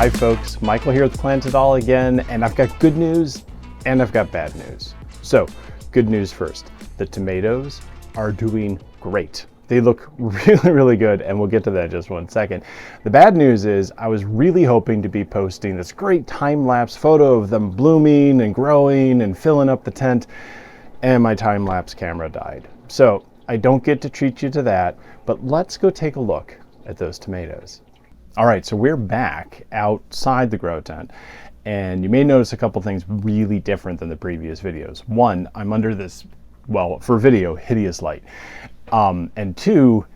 Hi folks, Michael here with Plant It All again, and I've got good news and I've got bad news. So, good news first. The tomatoes are doing great. They look really good, and we'll get to that in just one second. The bad news is I was really hoping to be posting this great time-lapse photo of them blooming and growing and filling up the tent, and my time-lapse camera died. So I don't get to treat you to that, but let's go take a look at those tomatoes. All right, so we're back outside the grow tent, and you may notice a couple things really different than the previous videos. One, I'm under this, well, for video, hideous light. And two,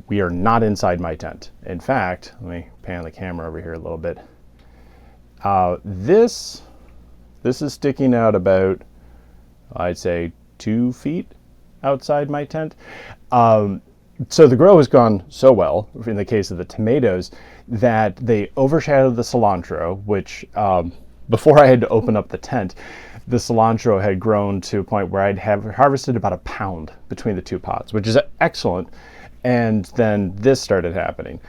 we are not inside my tent. In fact, let me pan the camera over here a little bit. This is sticking out about, I'd say, 2 feet outside my tent. So the grow has gone so well, in the case of the tomatoes, that they overshadowed the cilantro, which before I had to open up the tent, the cilantro had grown to a point where I'd have harvested about 1 pound between the 2 pots, which is excellent. And then this started happening.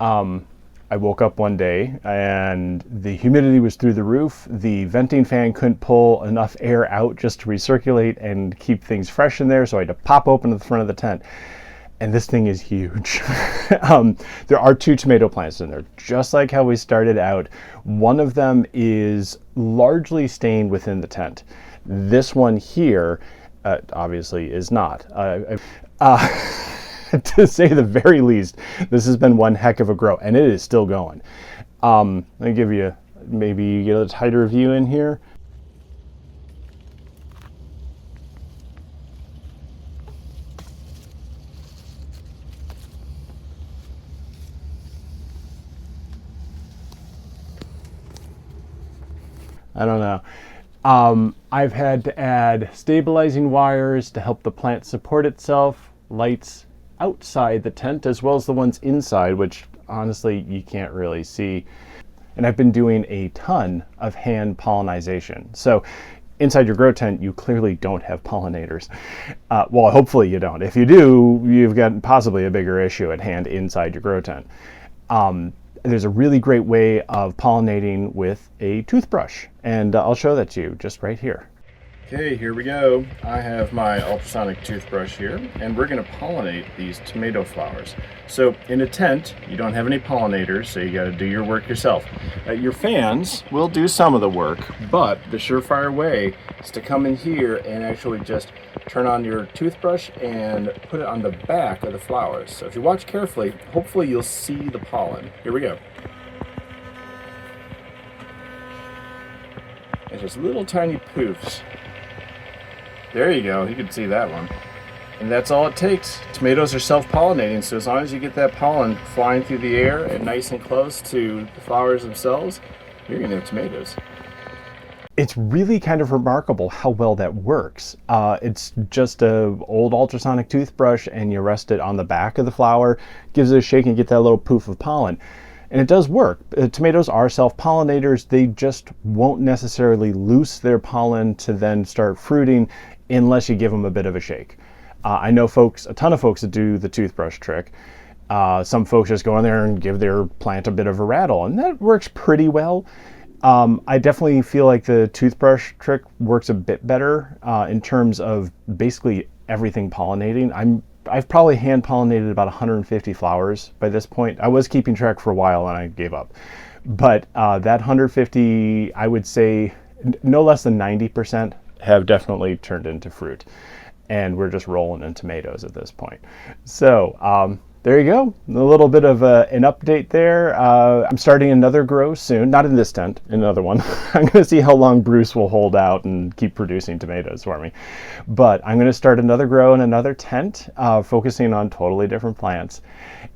I woke up one day and the humidity was through the roof. The venting fan couldn't pull enough air out just to recirculate and keep things fresh in there, so I had to pop open the front of the tent. And this thing is huge. There are 2 tomato plants in there, just like how we started out. One of them is largely staying within the tent. This one here, obviously, is not. To say the very least, this has been one heck of a grow, and it is still going. Let me give you, maybe you get a tighter view in here. I don't know. I've had to add stabilizing wires to help the plant support itself, lights outside the tent as well as the ones inside, which honestly you can't really see. And I've been doing a ton of hand pollinization. So inside your grow tent, you clearly don't have pollinators. Well, hopefully you don't. If you do, you've got possibly a bigger issue at hand inside your grow tent. There's a really great way of pollinating with a toothbrush, and I'll show that to you just right here. Okay, here we go. I have my ultrasonic toothbrush here, and we're going to pollinate these tomato flowers. So in a tent, you don't have any pollinators, so you got to do your work yourself. Your fans will do some of the work, but the surefire way is to come in here and actually just turn on your toothbrush and put it on the back of the flowers. So if you watch carefully, hopefully you'll see the pollen. Here we go. It's just little tiny poofs. There you go, you can see that one. And that's all it takes. Tomatoes are self-pollinating, so as long as you get that pollen flying through the air and nice and close to the flowers themselves, you're gonna have tomatoes. It's really kind of remarkable how well that works. It's just an old ultrasonic toothbrush, and you rest it on the back of the flower, gives it a shake and get that little poof of pollen. And it does work. Tomatoes are self-pollinators. They just won't necessarily loose their pollen to then start fruiting unless you give them a bit of a shake. I know folks, a ton of folks that do the toothbrush trick. Some folks just go in there and give their plant a bit of a rattle, and that works pretty well. I definitely feel like the toothbrush trick works a bit better in terms of basically everything pollinating. I've probably hand pollinated about 150 flowers by this point. I was keeping track for a while and I gave up. But that 150, I would say no less than 90% have definitely turned into fruit. And we're just rolling in tomatoes at this point. So there you go, a little bit of an update there. I'm starting another grow soon, not in this tent, in another one. I'm gonna see how long Bruce will hold out and keep producing tomatoes for me. But I'm gonna start another grow in another tent, focusing on totally different plants.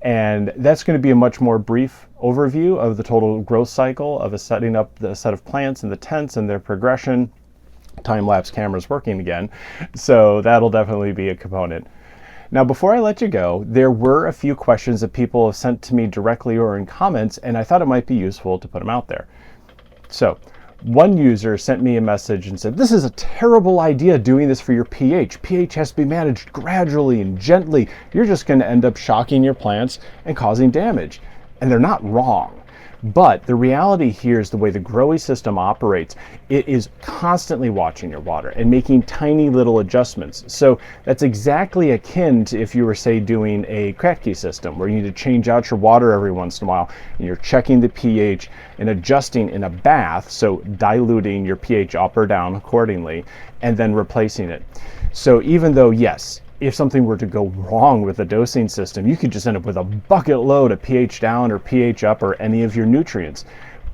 And that's gonna be a much more brief overview of the total growth cycle of setting up the set of plants in the tents and their progression. Time-lapse camera's working again, so that'll definitely be a component. Now, before I let you go, there were a few questions that people have sent to me directly or in comments, and I thought it might be useful to put them out there. So, one user sent me a message and said, "This is a terrible idea doing this for your pH. pH has to be managed gradually and gently. You're just going to end up shocking your plants and causing damage." And they're not wrong. But the reality here is the way the Growy system operates, it is constantly watching your water and making tiny little adjustments. So that's exactly akin to if you were, say, doing a Kratky system where you need to change out your water every once in a while and you're checking the pH and adjusting in a bath, so diluting your pH up or down accordingly, and then replacing it. So even though, yes, if something were to go wrong with the dosing system, you could just end up with a bucket load of pH down or pH up or any of your nutrients.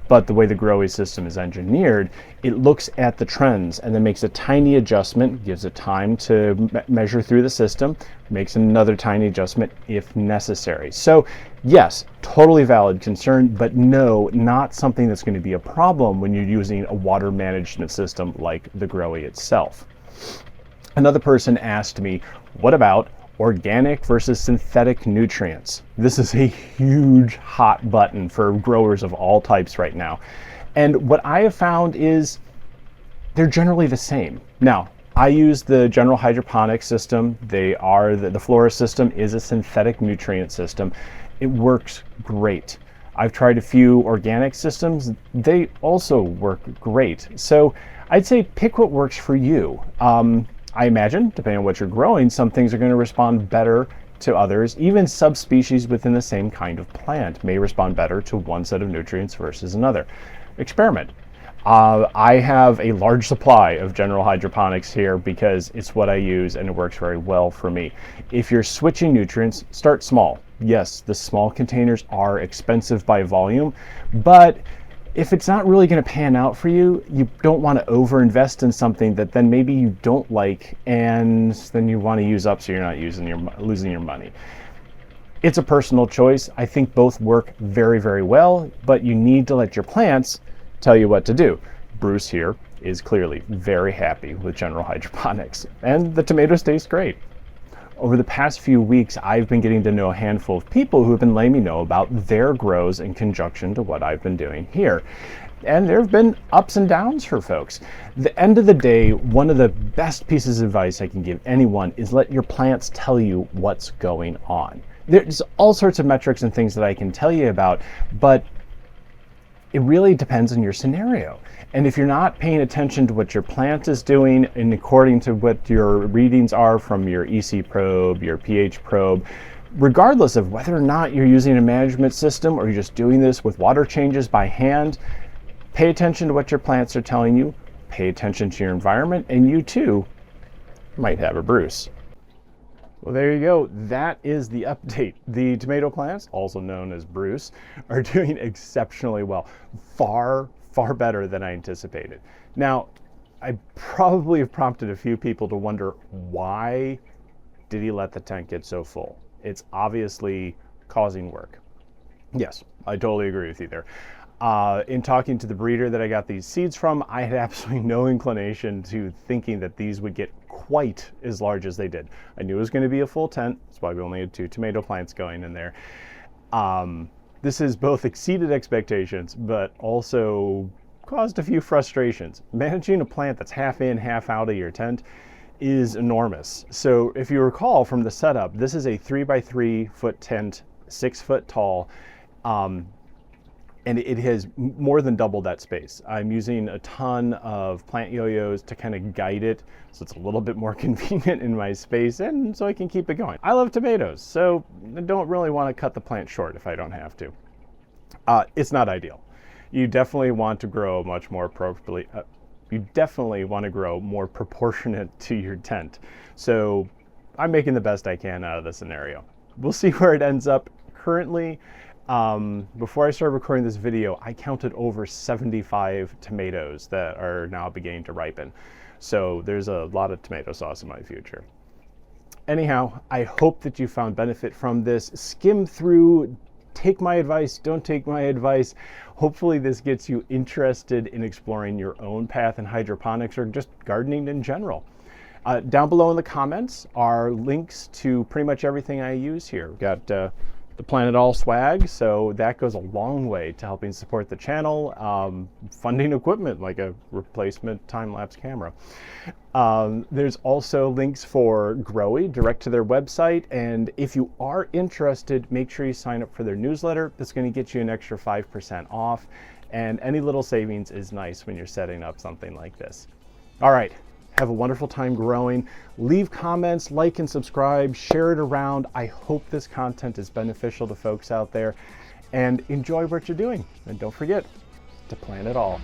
But the way the Growy system is engineered, it looks at the trends and then makes a tiny adjustment, gives it time to measure through the system, makes another tiny adjustment if necessary. So yes, totally valid concern, but no, not something that's going to be a problem when you're using a water management system like the Growy itself. Another person asked me, what about organic versus synthetic nutrients? This is a huge hot button for growers of all types right now. And what I have found is they're generally the same. Now, I use the general hydroponic system. The Flora system is a synthetic nutrient system. It works great. I've tried a few organic systems. They also work great. So I'd say pick what works for you. I imagine, depending on what you're growing, some things are going to respond better to others. Even subspecies within the same kind of plant may respond better to one set of nutrients versus another. Experiment. I have a large supply of general hydroponics here because it's what I use and it works very well for me. If you're switching nutrients, start small. Yes, the small containers are expensive by volume, but if it's not really going to pan out for you, you don't want to overinvest in something that then maybe you don't like and then you want to use up so you're not losing your money. It's a personal choice. I think both work very, very well, but you need to let your plants tell you what to do. Bruce here is clearly very happy with general hydroponics, and the tomatoes taste great. Over the past few weeks, I've been getting to know a handful of people who have been letting me know about their grows in conjunction to what I've been doing here. And there have been ups and downs for folks. At the end of the day, one of the best pieces of advice I can give anyone is let your plants tell you what's going on. There's all sorts of metrics and things that I can tell you about, but it really depends on your scenario. And if you're not paying attention to what your plant is doing and according to what your readings are from your EC probe, your pH probe, regardless of whether or not you're using a management system or you're just doing this with water changes by hand, pay attention to what your plants are telling you, pay attention to your environment, and you too might have a Bruce. Well, there you go. That is the update. The tomato plants, also known as Bruce, are doing exceptionally well. Far, far better than I anticipated. Now, I probably have prompted a few people to wonder, why did he let the tank get so full? It's obviously causing work. Yes, I totally agree with you there. In talking to the breeder that I got these seeds from, I had absolutely no inclination to thinking that these would get quite as large as they did. I knew it was going to be a full tent. That's why we only had 2 tomato plants going in there. This has both exceeded expectations, but also caused a few frustrations. Managing a plant that's half in, half out of your tent is enormous. So if you recall from the setup, this is a 3x3 foot tent, 6 foot tall, and it has more than double that space. I'm using a ton of plant yo-yos to kind of guide it, so it's a little bit more convenient in my space, and so I can keep it going. I love tomatoes, so I don't really want to cut the plant short if I don't have to. It's not ideal. You definitely want to grow much more appropriately. You definitely want to grow more proportionate to your tent. So I'm making the best I can out of the scenario. We'll see where it ends up. Currently, before I started recording this video, I counted over 75 tomatoes that are now beginning to ripen. So there's a lot of tomato sauce in my future. Anyhow, I hope that you found benefit from this. Skim through, take my advice, don't take my advice. Hopefully this gets you interested in exploring your own path in hydroponics or just gardening in general. Down below in the comments are links to pretty much everything I use here. We've got the Plan It All swag, so that goes a long way to helping support the channel, funding equipment like a replacement time-lapse camera. There's also links for Growy direct to their website, and if you are interested, make sure you sign up for their newsletter. That's going to get you an extra 5% off, and any little savings is nice when you're setting up something like this. All right. Have a wonderful time growing. Leave comments, like and subscribe, share it around. I hope this content is beneficial to folks out there, and enjoy what you're doing. And don't forget to plan it all.